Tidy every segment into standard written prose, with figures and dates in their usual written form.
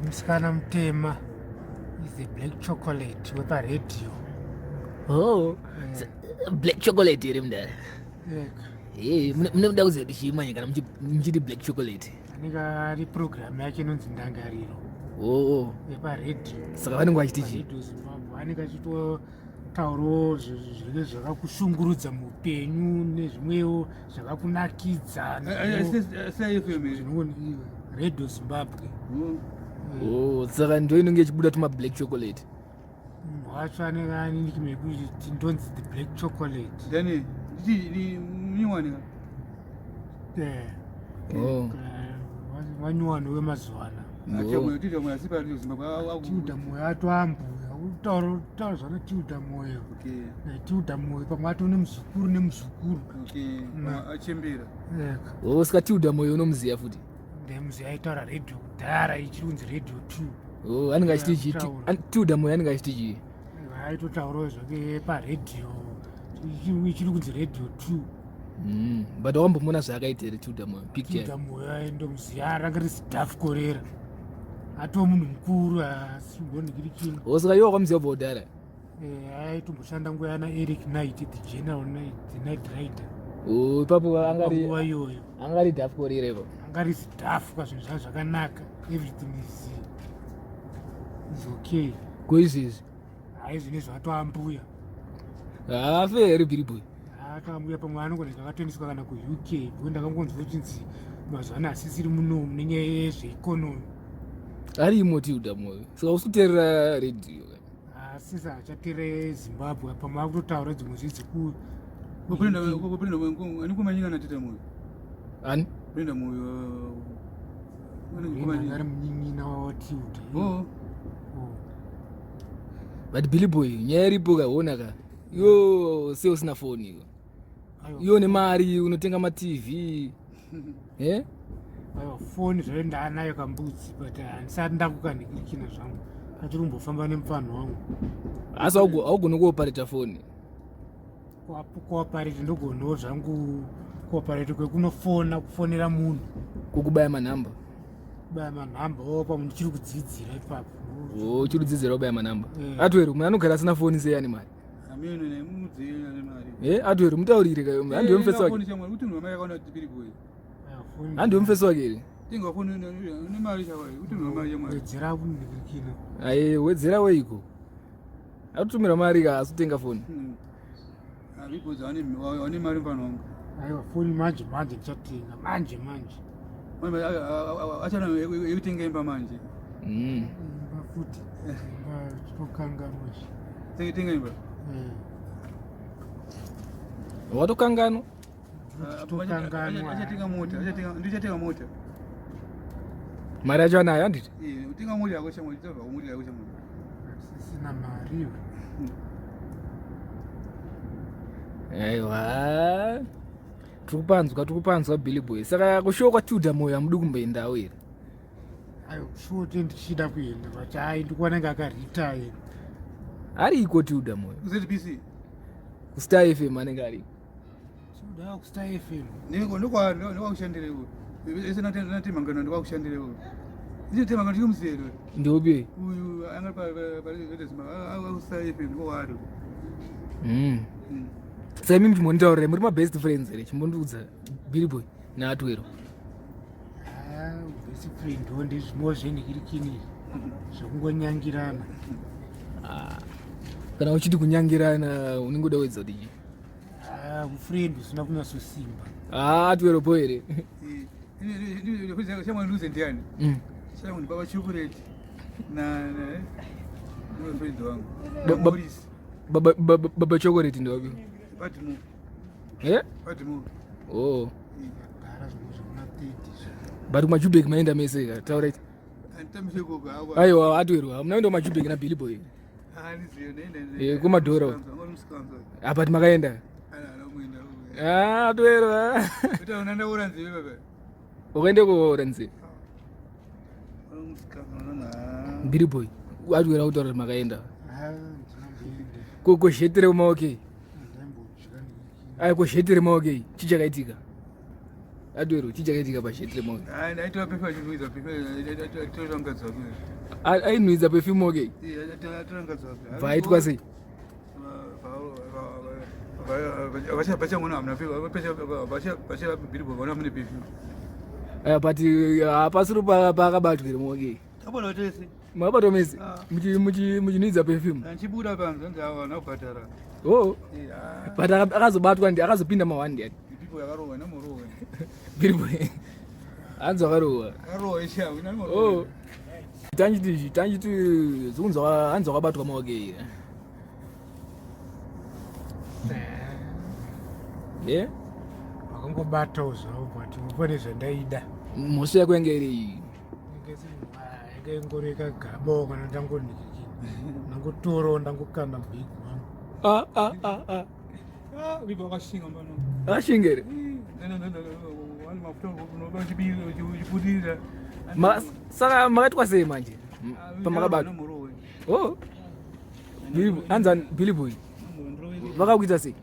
Musikana mutema is the black chocolate weparedhiyo. Oh, black chocolate iri mudare. Munoda kuziva kuti chiimanya kana muchiti black chocolate. Anenge ari program yake inonzi Ndangariro. Oh, Weparedhiyo. Saka vanenge vachiti chii? Redio Zimbabwe anenge achitotaurawo zvinenge zvakakushungurudza muupenyu nezvimwewo zvakakunakidza. Redio Zimbabwe. Oh, saka ndo inenge ichibuda tuma black chocolate. Wacho anenge anikime kuti ndonzi the black chocolate. Then niwanika. Wanyuwano wemazuvana. Tiuda moyo atoambuya utaura zvana tiuda moyo. Tiuda moyo pamwe ato nemuzukuru. Achembera. Oh, saka tiuda moyo unomuziya futi. Ndemuziya aitaura redhiyo kudhara ichirunzi redhiyo 2. Oh, anenge achiti chii? Tiuda moyo anenge achiti chii? Aitotaurawo zvake paredhiyo ichiri kunzi redhiyo 2. But wambomona zvaakaita here tiuda moyo picture? Tiuda moyo aindomuziya ranga risidhafu korera. Atoo munhu mukuru asimboningirikini. Oh, saka iwo wakamuziya kubva kudhara? Aitomboshanda nguva yana Eric Knight, the general the night rider. Oh, ipapo nguva iyoyo angari dhafu korera ipapo? Angari sidhafu kwazvinhu zvavo zvakanaka. Everything is okay. Koizvizvi? Hai zvinezvi atoambuya. Hafe here Biriboy? Akaambuya pamwe anogona akatoendeswa kana kuUK. Bhuku ndakangonzwa kuchinzi mazuva ano hasisiri munomu nenyaya yezveikonomi. Arimo tiuda moyo. Saka usikuteerera redhiyo? Asi achateerera Zimbabwe pamwe akutotaura dzimwe zvidzi ku anikumanyikana tita moyo. Ani? Brenda moyo. Ari munyin'ina watiuda. But Biriboy, nyaya iripo kaona ka. Yo, se usina foni iyo. Iyo nemari unotenga ma-TV. Aiwa, foni zvayo ndaanayo kambudzi but handisati ndakukanikirikina zvangu. Achiri kumbofamba nemufano wangu. Asi haugoni kuopareta foni? Kuopareta ndogonawo zvangu. Kuopareta kwekunofona, kufonera munhu. Kukubaya manhamba? Kubaya manhamba pamwe ndichiri kudzidzira ipapo. Oh, uchiri kudzidzira kubaya manhamba? Artwell, munhu anogara asina foni sei ane mari? Amene nemudziyo ane mari. Artwell, mutaurire kayo, handiwe mufesi wake? Kuti munhu amai akaona kuti Biriboy. Handiwe mufesi wake here? Tinga foni nemari chawai, kuti munhu amai yamari. Wedzera kuningirikina. Aye, Wedzera weiko? Atutumira mari ka asutenga foni? Biriboy ane mari mfano wangu. Aiwa, foni manje ndichatenga, manje. Achana yekutenga imba manje. Imba futi. Imba chitokanganwa. Tenga imba? Watokanganwa? Chitokanganwa. Ndichatenga mota. Mari yacho anayo handiti? Utenga mota yako shamwari, tabva kumota yako shamwari. Sisina mari. Aiwa. Tikupanzwa Biriboy. Saka kushoka kwatiuda moyo hamudi kumboendawo here? Aiwa, kushote ndichida kuenda but ndikuona nga akaritaya. Ariko tiuda moyo? ZBC? Kustar FM anenge ariko? Tiuda kustar FM. Ndikwakushandirewo. Ese natemangana ndikwakushandirewo. Ichi temangana chikumuzero. Ndobe? Uyu anga kustar FM ndikwakwaro. Saka mimi chimonitaurira muri ma-best friends here, chimondiudza Biriboy naArtwell. Best friend ndezvimwe zvenikirikini zvekungonyangirana. Kana uchiti kunyangirana unenge uda kuedza kuti chii? Ufriend usina kunatsosimba. Artwell po here? Shamwari nduze ndiani? Shamwari baba chocolate na friend wangu. Baba chocolate ndowapi? Patimo. Patimo. Oh. But kumajubek maenda mese ka, taura. Aiwa, Artwell, munaenda kumajubek na Biriboy? Kumadhora. But makaenda? Artwell. Unaenda kuranzi baba. Ukaende kuranzi? Biriboy. Artwell autaura makaenda. Kuzhetere maokei? Kuzhetere maokei chichakaitika? Adwero chichakaitika pashitire moke. Aitwa pefa chimuiza pefa aitwa Ainhuidza perfume moke. Vaitwa sei? Vachangona hamuna vachapiribwa mune perfume. But hapasiri paakabatwire moke. Tabona tese. Makabatwa mese muchinhuidza perfume. Chibuda panze ndavana kubhadhara. Oh. But akazobatwa ndi akazopinda ma100. People yakarowa namurowa. Biriboy. Hanzo akarowa. Akarowa isha unamurowa. Oh. Tanjiti zunzwa hanzo akabatwa moke. Yeah. Wakangobata zvawo but upone zvandaida. Mhosva yako yange iri iyi. Ingoreka gaba kana ndangonikiki. Nangotora ndangokanda big Ah. People wakashinga mbano. Ashingere. Wani mafuta unoba chibudira. Saka makatwa sei manje? Pamakabata. Oh. Hanza Biriboy. Vakakuita sei?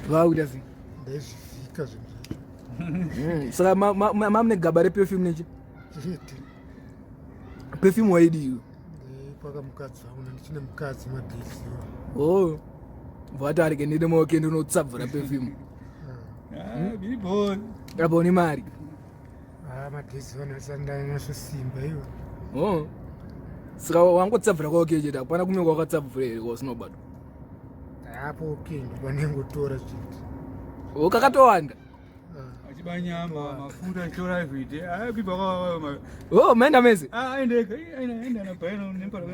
Vakakuita sei? Ndezvifika zvinhu. Saka mamune gaba reperfume nechi? Perfume waidi iwe? Paka mukadzi wangu ndichine mukadzi magezi. Oh. Vatarike ndine moke ndinotsabvura perfume. Biriboy. Apa une mari? Magezi vanasandanyatsosimba iwo. Oh. Saka wangotsabvura kwake chete hapana kumwe kwakatsabvura here kwasinobatwa. Apo okay ndovanengotora chete. Oh, kakatowanda. Achibanyama mafuta chora everyday. People Oh, maenda mese. aenda napaena nempara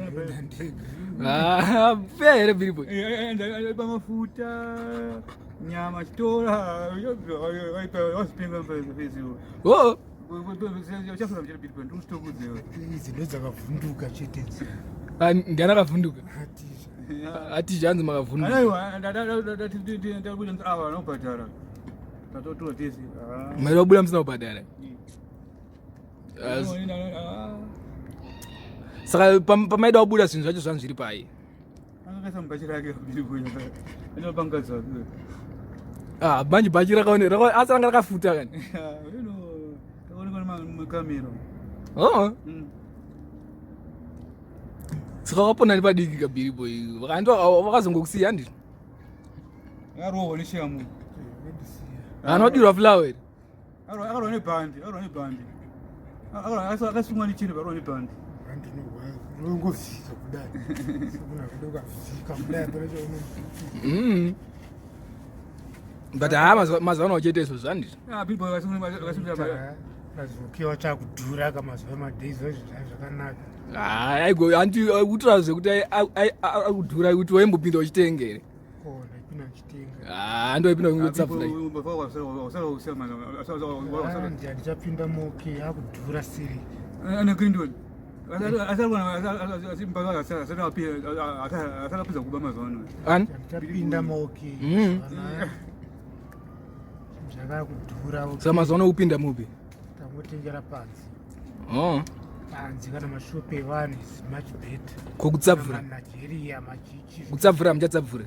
kana Fair here Biriboy. aenda mafuta nyama chitora wasipinga mpeziwo. Oh. Chafuna mchele Biriboy ndusitokuzewa. Idzi ndodzakavhunduka chete idzi. Ndiana akavhunduka. Hatizha. Hatizha hanzi makavhunduka. Aiwa ndakuti awa nobhadhara. Tatotora tese. Mari wabuda musina kubhadhara. Saka pamaida wabuda zvinhu zvacho zvanhu zviri pai. Akakaisa mubhachi rake Biriboy. Anopangadza. Manje bhachi rakaonera asi ranga rakafuta kani. Taonekwa nemakamera. Oh. Saka wapona ndi padiki ka Biriboy. Vakazongokusiya handiti? Akarowa neshamu. Anodirwa flower here. Akarowa nebhandi. Akasungwa nechini akarowa nebhandi. Ndinongovhika kudai. Sekuna kudoka vhika kudai panocho. But mazuva uchete izvo zvanditi. Biriboy akasunga kazokiwa chakudhura kamazuva madhays zvakanaka. Aigo anti utora zvekuti akudhura kuti waimbopinda uchitenga here. Ndaipinda ndichitenga. Andoipinda kungotsabvura. Ndichapinda moke akudhura siri. Anagrindwood. Asakapedza kuba mazuva ano. Ndichapinda moke. Zvakakudhura. Saka mazuva ano upinda mupi? Tangotengera panzi. Oh. Panzi kana mashopu evanhu is much better. Kokutsabvura. Nigeria machichi. Kutsabvura muchatsabvura.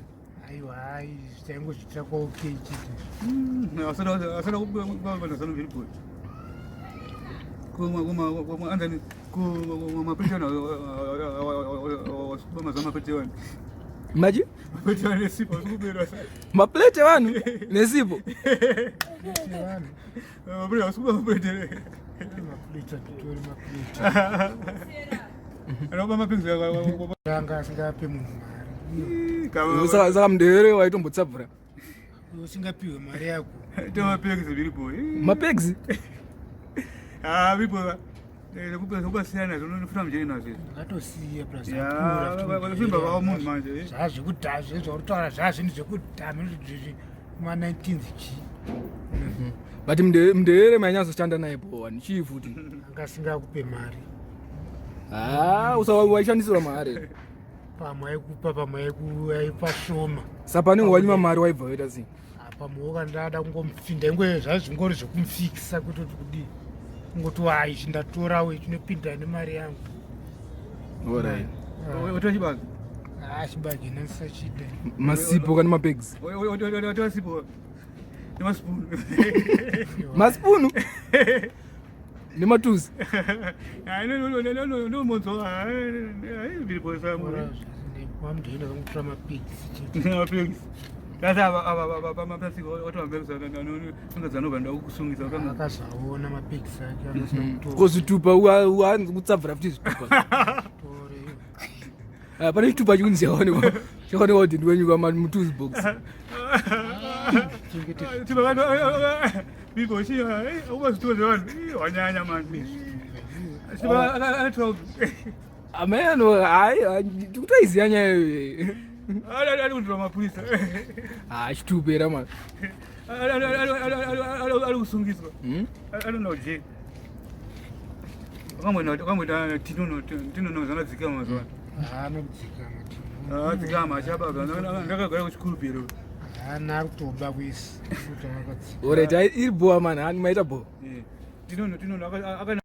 Aiwa zvichaingozviita kwaoke chete. Asada kuba mazano Biriboy. Kumapetana wasikuba mazano mapetewani. Maji? Mapetewani nesipo wasikuberwa sana. Maplete wanu nesipo. Wasikuba mapetewani. Maplete atitori maplete. Anoba mapinzi Ranga asingape munhu mari. Saka mudevere waitombotsabvura. Usingapiwe mari yako. Tomapegzi Biriboy. Mapegzi? Biriboy. Kubasiyana zvinofuna mujeri nazvo. Ngatosiye plus. Vasimba vavo munhu manje. Zvazvekudhaya zvezvautaura zvazvinhu zvekudhaya ma19th chi. But mudevere mainyazoshanda naye powani chii futi? Angasingakupe mari. Waishandisirwa mari. Pamwe aikupa pamwe aipa shoma. Sapanenge wanyima mari waibva waita sei? Pamwe wakandada kungomupfinda ingwe zvazvingori zvekumupfikisa kutoti kudii. Kungoti ichi ndatorawo chinopinda nemari yangu. Alright. Watora chibage? Chibage ndisachida. Masipo kana mapegzi? Watora sipo? nemaspoon. Maspunu. Nematuzi. Hayi no monzo. Hayi billboy samu. Wamndina kamutra mapigs. Amapigs. Kaza abaplastic otwambelisa ungazana vanhu vakusungisa Akasaona mapigs akhe anasina kutora. Kozitupa utsabvira futi zvitupa. Pane chitupa chikunzi chaonekwa kuti ndiwenyuka mutuzi box. Bikoshia ubazituwa zvanhu wanyanya mani. Ameno hayi tikutaiziya nyaya iyoyo. Ali kundira mapurisa. Chitupera mani. Ali kusungiswa. Alinauje. Ukamboita tinono zvakadzika mazuva. Anodzikama. Dzikama chapa ndakagara kuchikuru pero. Ana kutoba kuisi. Alright, iri boa mani, maita boa. Tinono